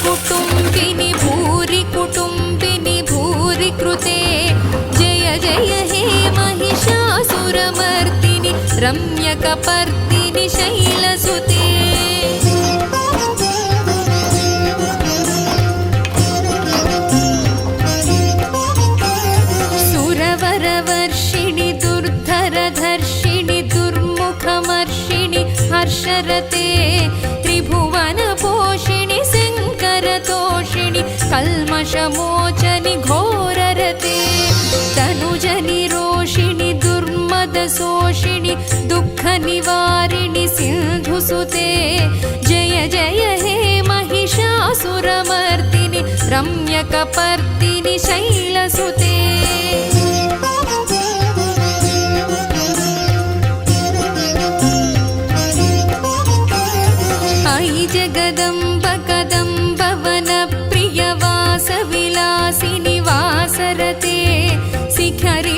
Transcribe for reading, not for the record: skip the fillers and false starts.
कुटुम्बिनि भूरि कुटुम्बिनि भूरि कृते जय जय हे महिषासुरमर्दिनि रम्यकपर्दिनि शैलसुते सुरवरवर्षिणि दुर्धरधर्षिणि दुर्मुखमर्षिणि हर्षरते त्रिभुवनपोषिणि शङ्करतोषिणि कल्मषमोचनि घोररते तनुजनि रोषिणि दुर्मदशोषिणि दुःखनिवारिणि सिन्धुसुते जय जय हे महिषासुरमर्दिनि रम्यकपर्दिनि शैलसुते अयि जगदम्ब कदम्ब वनप्रियवासविलासिनि वासरते शिखरि